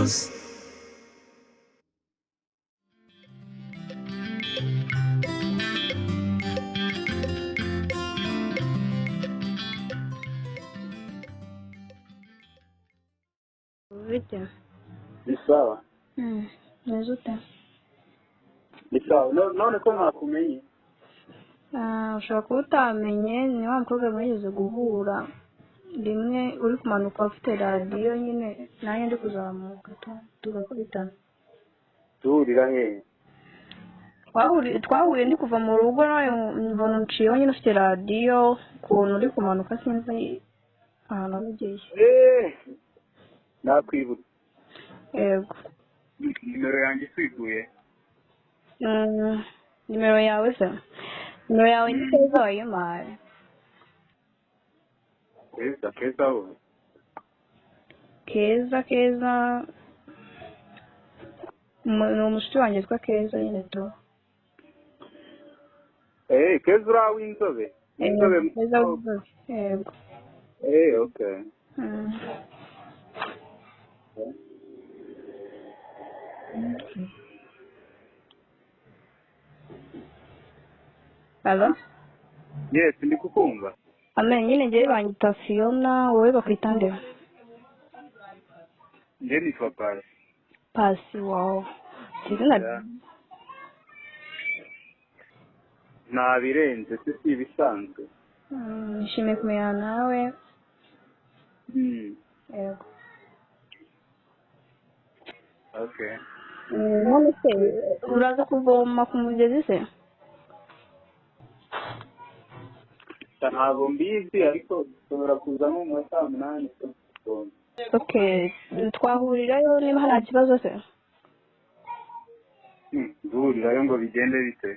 byose. Ibyo. Ni sawa. Neza ute? Ni sawa. None ko mwakumenye? Ushobora kuba utamenye ni wa mukobwa mwigeze guhura rimwe uri kumanuka ufite radiyo nyine nanjye ndi kuzamuka tugakubitana. Duhurira hehe? Twahuye ndi kuva mu rugo nawe mbona unciyeho nyine ufite radiyo ukuntu uri kumanuka sinzi ahantu waba ugiye. Nakwibutsa. Yego. Nimero yanjye isiguye. Nimero yawe se? Nimero yawe ni Keza wayimpaye. Keza wowe? Keza ni umushuti wanjye witwa Keza nyine tu. Keza uriya w'inzobe? Keza w'inzobe. Yego. Okay. Hello? Yes, ndi kukumva. Amen, nyine ngiye banyita Fiona, wowe bakwita nde? Nje nitwa Pasi. Pasi, wow. Izina Nabirenze si ibisanzwe. nishimiye kumenya nawe. Yego. Okay. None se uraza kuvoma ku mugezi se? Ntabwo mbizi ariko ushobora kuzamo mu saa 8. Okay, twahurirayo niba nta kibazo se? Duhurirayo ngo bigende bite?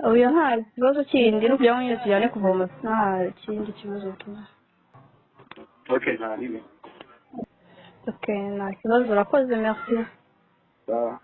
Oya nta kibazo kindi n'ubyo nyine tujyane kuvoma nta kindi kibazo tu. Okay, nta ribi. Okay, nta kibazo urakoze merci. Sawa.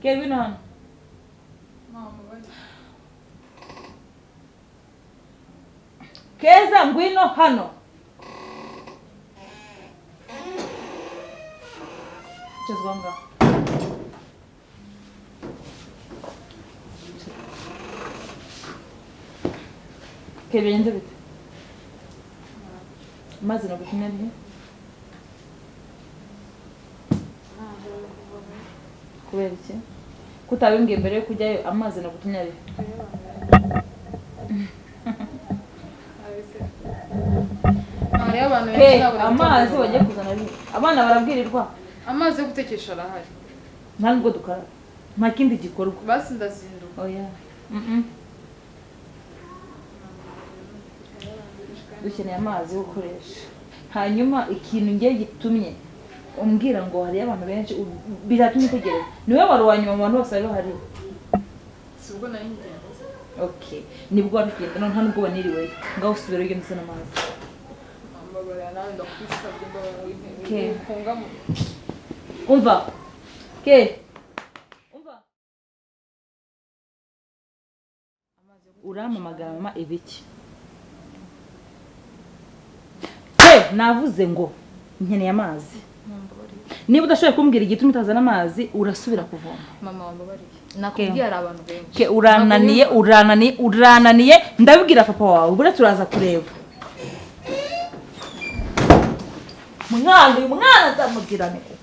Kevin hano. Keza ngwino hano. Chezwanga. Kevin ndio bite. Mazi no gutumya ndi. Kubera iki? Kutabimbwiye mbere yo kujyayo amazi no gutumya ari. Amazi wagiye kuzana ari. Abana barabwirirwa. Amazi yo gutekesha arahari. Ntabwo dukara. Nta kindi gikorwa. Basi ndazinduka. Oya. Dukeneye amazi yo gukoresha. Hanyuma ikintu ngiye gitumye umbwira ngo hari abantu benshi biratumye tegereza. Niwe warwanya mu bantu bose bari bahari. Sibwo nari ngenda. Okay. Nibwo warugenda none ntabwo waniriwe. Ngaho usubira ugenda sana amazi. Mbabara nawe ndakwisabye mbabara w'intebe. Okay. Kongamo. Umva. Okay. Umva. Uramamagara mama ibiki? Navuze ngo nkeneye amazi. Niba udashoboye kumbwira igituma utazana amazi urasubira kuvoma. Mama wambabariye. Nakubwiye ari abantu benshi. Ke urananiye ndabibwira papa wawe bure turaza kureba. Mwana zamugirane kuko.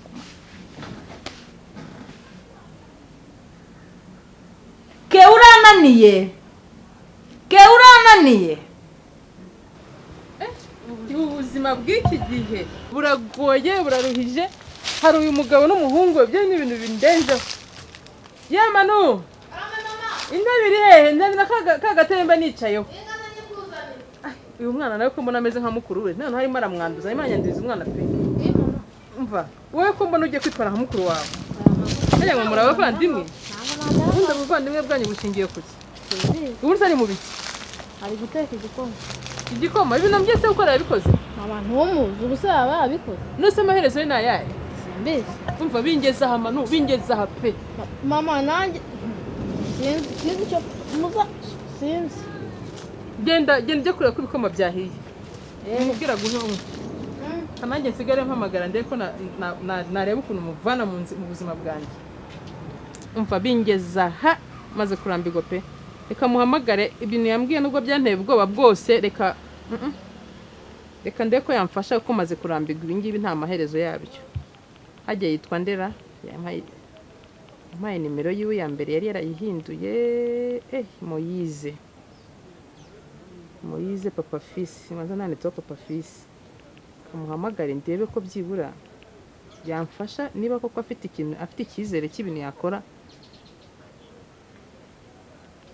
Ke urananiye. Ubuzima bw'iki gihe buragoye buraruhije. Hari uyu mugabo n'umuhungu we byo ni ibintu bindenzeho. Manu. Intebe iri hehe? Ndabona kagatemba nicayeho. Uyu mwana nawe ko mbona ameze nka mukuru we. None harimo aramwanduza. Imana yanduza umwana pe. Umva, wowe ko mbona ugiye kwitwara nka mukuru wawe. Aya ngo murabavandimwe. Ubundi abavandimwe bwanyu bushingiye kuki? Ubundi ari mu biki? Ari guteka igikoma. Igikoma ibintu byose ukora yabikoze. Abantu bo muzi ubusaba abikoze. Nose amaherezo ni ayahe? Simbizi. Umva bingeza aha Manu, bingeza aha pe. Mama nanjye sinzi cyo muza sinzi. Genda ujye kureba ko ibikoma byahiye. Mubwira guhunga. Kananjye nsigare mpamagara ndeko nareba ukuntu muvana mu buzima bwanjye. Umva bingeza aha maze kurambirwa pe. Reka muhamagare ibintu yambwiye nubwo byanteye ubwoba bwose reka ndeko yamfasha ko maze kurambirwa ibingibi nta maherezo yabyo. Hajye yitwa Ndera yampaye nimero yiwe ya mbere yari yarayihinduye Moyize Papa Fils maze nanditseho Papa Fils. Kamuhamagare ndebe ko byibura yamfasha niba koko afite icyizere cy'ibintu yakora.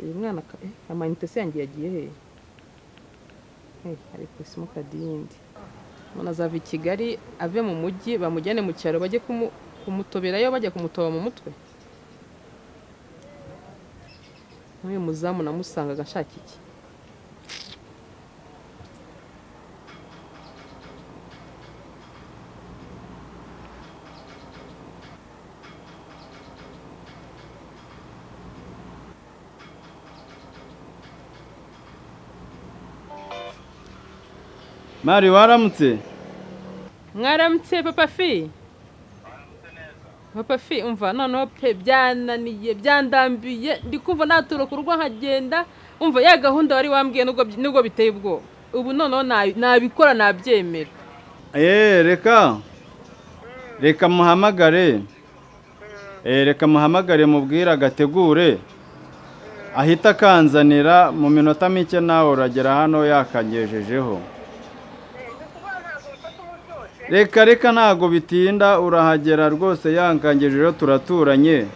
Uyu mwana amanite se yangiye yagiye he? Ariko simukadi yindi. Mwana azava i Kigali ave mu mujyi bamujyane mu cyaro bajye kumutoberayo bajya kumutoba mu mutwe. Uyu muzamu namusangaga ashaka iki? Mari waramutse? Mwaramutse Papa Fi? Papa Fi umva noneho pe byananiye byandambiye ndikumva naturo kurwa nkagenda umva ya gahunda wari wambwiye nubwo biteye ubwo ubu noneho nabikora nabyemera. Reka muhamagare. Reka muhamagare mubwira gategure ahita kanzanira mu minota mike nawe uragera hano yakagejejeho. Reka ntago bitinda urahagera rwose yankangejejeho turaturanye.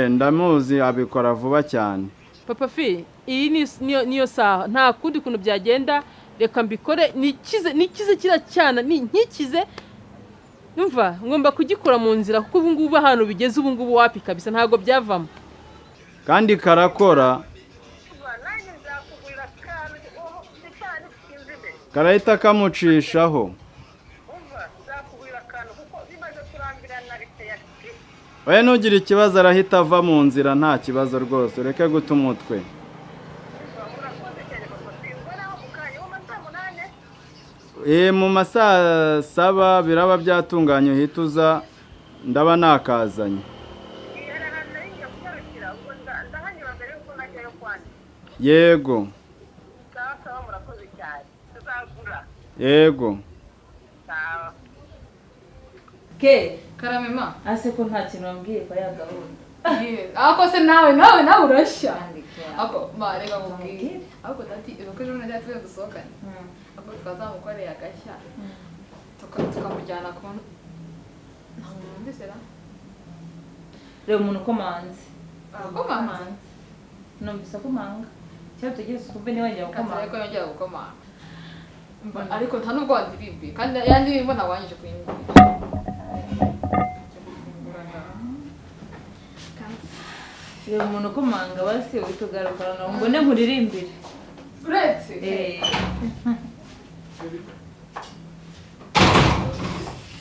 Ndamuzi abikora vuba cyane. Papa Fi iyi niyo saha nta kundi kuntu byagenda reka mbikore nikize kiracyana nkikize. Numva ngomba kugikora mu nzira kuko ubu ngubu ahantu bigeze ubu ngubu wapi kabisa ntago byavamo. Kandi karakora. Karahita kamucishaho. we ntugire ikibazo arahita ava mu nzira nta kibazo rwose ureke guta umutwe mu masaa 7 biraba byatunganye uhita uza ndaba nakazanye yego yego ke karamema ase ko nta kintu wambwiye kwa ya gahunda ako se nawe urashya ako marega mubwire ako dati ibuke ejo najya tuze dusohokane ako twazamukoreye agashya tukamujyana ku ndisera reba umuntu ukomanze komanze numvise akomanga cyangwa tugeze kumbe niba njya gukomanga ariko yongera gukomanga ariko nta nubwo wandirimbiye kandi yandi ndirimbo ntabanyije kuyimvira reba umuntu ukomanga basi witugarukana mbone nkuririmbire uretse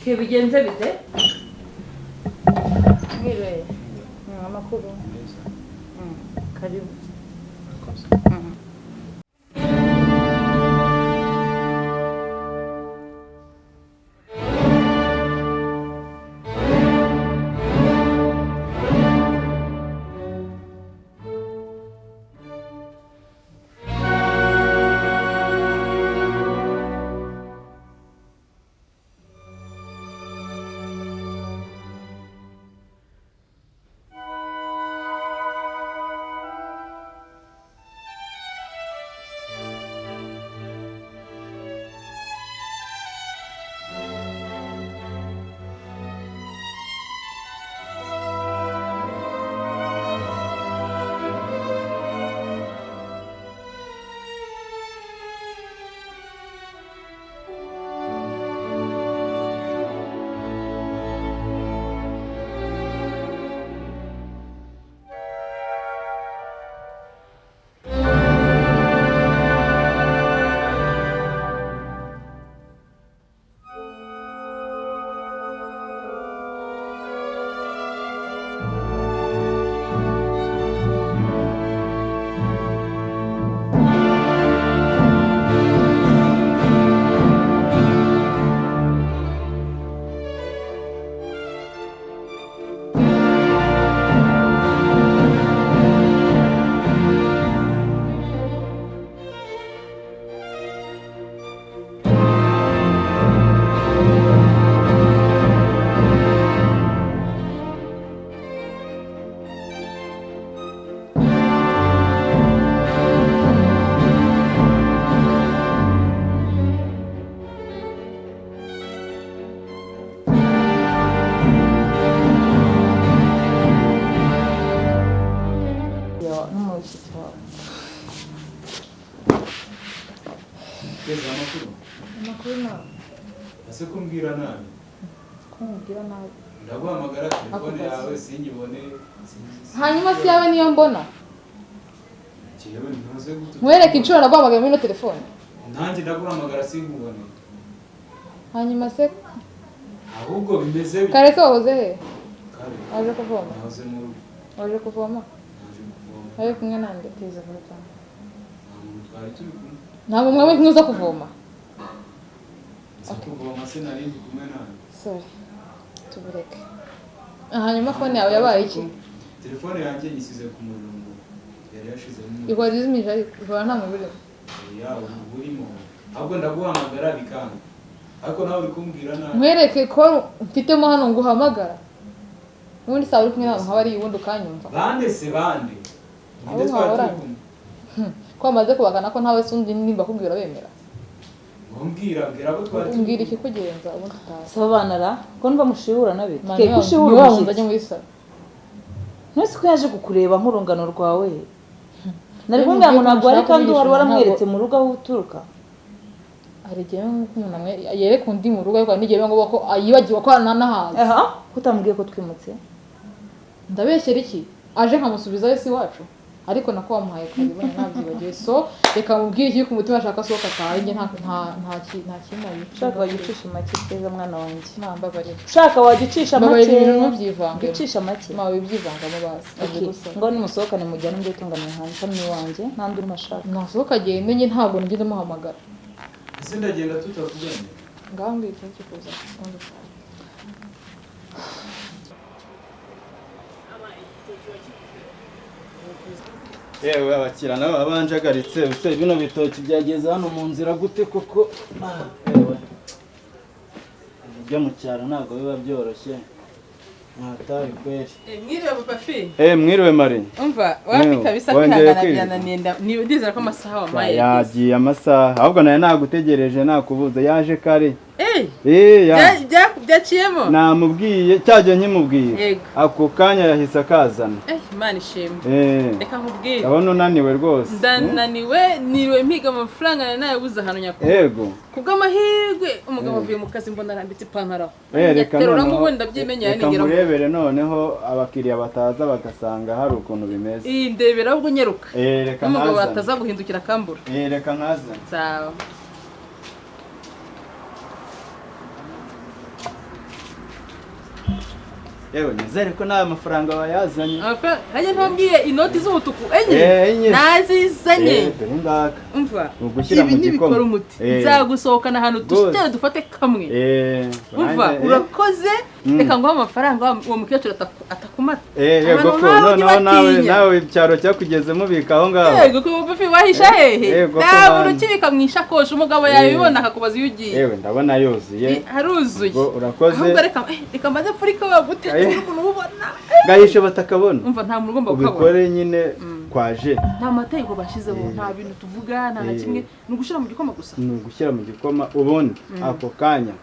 ke bigenze bite mwireye amakuru karibu Keza amakuru nawe ase kumbwira nabi kumbwira nabi ndaguhamagara telefone yawe sinyibone hanyuma si yawe niyo mbona kiyewe ntuze gutu mwereke inshuro naguhamagaye muri telefone nanjye ndaguhamagara sinkubone hanyuma se ahubwo bimeze kare se wahoze he kare waje kuvoma nahoze mu rugo waje kuvoma ari kumwe nande Keza vuba cyane twari turi kumwe ntabwo mwaba mwiza kuvoma kuvoma se narindi kumwe nawe sorry tubureke hanyuma phone yawe yabaye iki telefone yanjye yisize ku murongo yari yashizemo ihora izimije ihora nta mubiri yawe burimo ahubwo ndaguhamagara bikanga ariko nawe uri kumbwira nabi mwereke ko mfitemo hano nguhamagara ubundi sawa uri kumwe nawe nkaba ari ubundi ukanyumva bande se bande ninde twari kumwe ko amaze kubagana ko ntawe sundi nimba kubwira bemera ngombwira bwira ko twari umbwira iki kugenza ubundi utazi saba bana ra ko numva mushibura nabe ke kushibura umushyitsi muri sala nose ko yaje kukureba nk'urungano rwawe nari kumbwira ngo ntabwo ari kandi wari waramweretse mu rugo aho uturuka aregeye nk'umuntu amwe yereka undi mu rugo ariko nigeye ngo ko ayibagiwe ko aranahaza aha kutamubwiye ko twimutse ndabeshyera iki aje nkamusubiza wese iwacu ariko nako wamuhaye kare bone nabyibagiwe so reka mubwire iki ku mutima ashaka sohoka atahe njye nta kintu ushaka wagicisha make Keza mwana wanjye nambabarira ushaka wagicisha make mbabarira ibintu ntubyivanga gicisha make mawe byivangamo basi ngo nimusohokane mujyane mujye tunganira hanze hano iwanjye nta ndi urimo ashaka nasohoka agende njye ntabwo nigeze muhamagara ese ndagenda tutakuganye ngaho mbwira icyo kuza yewe abakira nabo abanjagaritse use bino bitoki byageze hano mu nzira gute koko yewe ibyo mu cyaro ntabwo biba byoroshye ntatari kweri mwiriwe papa fi mwiriwe Mari umva wapi kabisa kwihangana ndizera ko amasaha wamaye yagiye amasaha ahubwo naye nagutegereje nakubuza yaje kare byaciyemo namubwiye cyagiye nkimubwiye ako kanya yahise akazana Imana ishimwe reka nkubwire ndabona unaniwe rwose ndananiwe niriwe mpiga amafaranga nayabuze ahantu nyakuri yego kubw'amahirwe umugabo avuye mu kazi mbona arambitse ipantaro reka noneho ndabyimenyera nigera murebere noneho abakiriya bataza bagasanga hari ukuntu bimeze ndebera ahubwo nyeruka reka umugabo bataza guhindukira akambura reka nkaza sawa yewe nizere ko nta mafaranga bayazanye hajya ntambwiye inoti z'umutuku enye nazizanye dore ngaka umva ugushyira mu gikoma umuti nzagusohokana ahantu dushitera dufate kamwe umva urakoze reka nguha amafaranga uwo mukecuru atakumata yego ko noneho nawe icyaro cyakugezemo bika aho ngaho yego ko bufi wahisha hehe ntabwo ukibika mu ishakoshi umugabo yabibona akakubaza iyo ugiye yewe ndabona yuzuye haruzuye urakoze ahubwo reka maze pfurika wagute umuntu ubona gahishe batakabona umva nta muntu ugomba kukabona ubikore nyine kwaje nta mategeko bashizeho nta bintu tuvuga nta na kimwe ni ugushyira mu gikoma gusa ni ugushyira mu gikoma ubundi ako kanya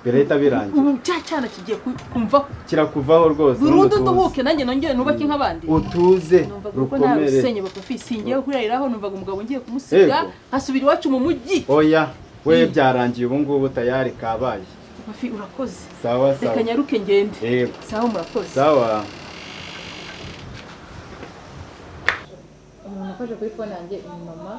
birahita birangira ubu cya cyana kigiye kumvaho kirakuvaho rwose burundu duhuke nanjye nongere nubake nk'abandi utuze rukomere usenye bapafi singiye kurariraho numvaga umugabo ngiye kumusiga hasubira iwacu mu mujyi oya we byarangiye ubu ngubu tayari kabaye bafi urakoze sawa reka nyaruke ngende sawa murakoze sawa umuntu afashe kuri phone yanjye mama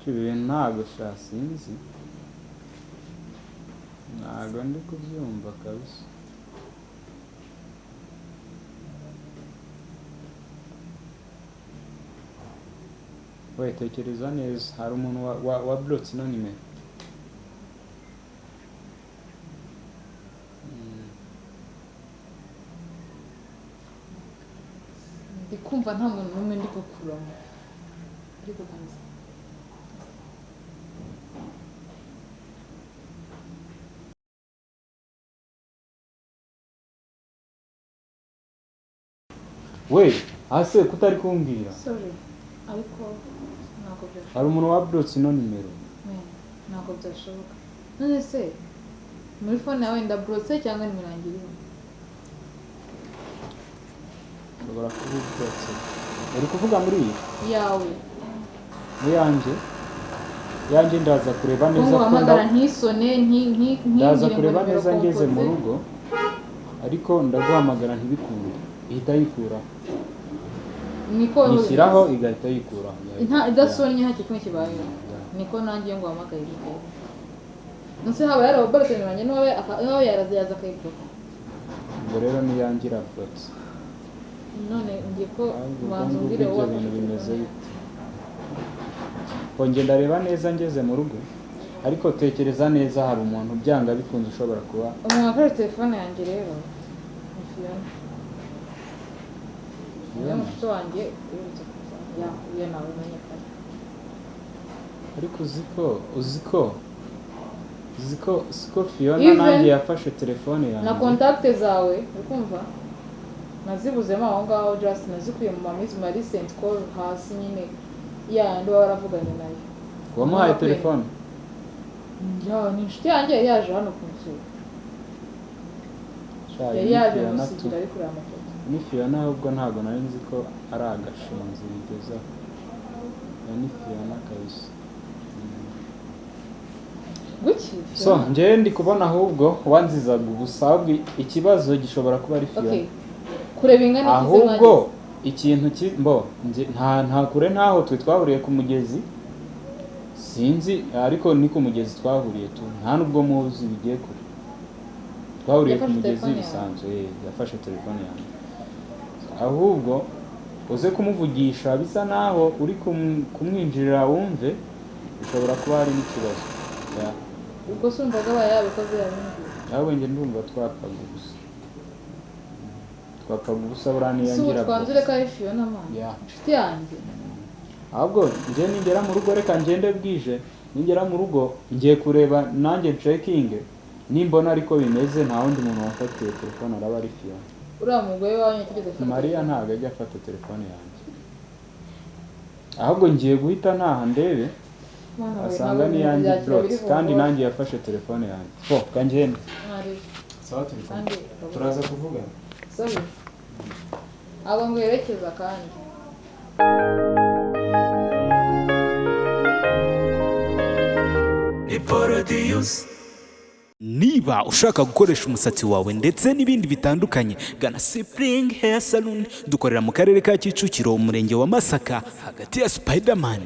ibintu ntabwo sinzi ntabwo ndi kubyumva kabisa we tekereza neza hari umuntu wa blotse ino nimero ndi kumva nta muntu n'umwe ndi gukuramo ariko kanza we ase kutari kumbwira sorry ariko ntabwo byashoboka hari umuntu wa blotse ino nimero ntabwo byashoboka none se muri phone yawe ndabrotse cyangwa nimirangiriye ushobora kuba blotse uri kuvuga muri iyi yawe yanjye ndaza kureba neza ko ndamagara ntisone ndaza kureba neza ngeze mu rugo ariko ndaguhamagara ntibikunde ihita yikuraho niko yishyiraho igahita yikuraho nta idasonye nta kintu kibaye niko nanjye ngo hamagaye bigeye nose haba yarabobarutse nyuma nawe yaraza akayikora ngo rero niyangira blotse none ngiye ko ubanza umbwire wowe ibintu bimeze bite kongera ndareba neza ngeze mu rugo ariko tekereza neza hari umuntu byanga bikunze ushobora kuba umuntu wakoresha telefone yanjye rero ni Fiona niyo mushito wanjye uretse kuza yahuye nawe menye kare ariko uziko Fiona nanjye yafashe telefone yanjye na contacte zawe ukumva nazibuzemo aho ngaho just nazikuye mu mamizi ma recent call hasi nyine yandi baravuganye nayo wamuhaye telefone ni inshuti yanjye yari yaje hano kunsura yari yaje gusigira ari kureba amafoto ni Fiona ahubwo ntabwo nari nzi ko ari agashinzi bigezaho ni Fiona kabisa guki so njye ndi kubona ahubwo wanzizaga ubusa ahubwo ikibazo gishobora kuba ari Fiona okay kureba ingana iki ahubwo ikintu nta kure ntaho twe twahuriye ku mugezi sinzi ariko ni ku mugezi twahuriye tu nta nubwo muzi bigiye kure twahuriye ku mugezi bisanzwe yafashe telefone yanjye ahubwo uze kumuvugisha bisa naho uri kumwinjirira wumve bishobora kuba hari n'ikibazo ubwo sumvaga bayabikoze yabimbwiye nawe njye ndumva twapfaga ubusa buraniye ngira twanzure ko ari Fiona man inshuti yanjye ahubwo njye ningera mu rugo reka ngende bwije ningera mu rugo ngiye kureba nanjye checking nimbona ariko bimeze nta wundi muntu wafatiye telefone araba ari Fiona uriya mugore wawe yategeze Maria ntabwo ajya afata telefone yanjye ahubwo ngiye guhita ntaha ndebe asanga ni yanjye blocked kandi nanjye yafashe telefone yanjye kanjende sawa telefone turaza kuvugana sorry abo ngwerekeza kandi niba ushaka gukoresha umusatsi wawe ndetse n'ibindi bitandukanye gana Spring Hair Salon dukorera mu karere ka Kicukiro umurenge wa Masaka hagati ya Spiderman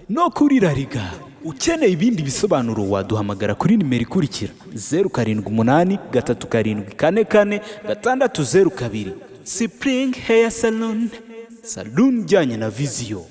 no kuri Rariga ukeneye ibindi bisobanuro waduhamagara kuri nimero ikurikira 0783 374 602 Spring Hair Salon jyanye na viziyo.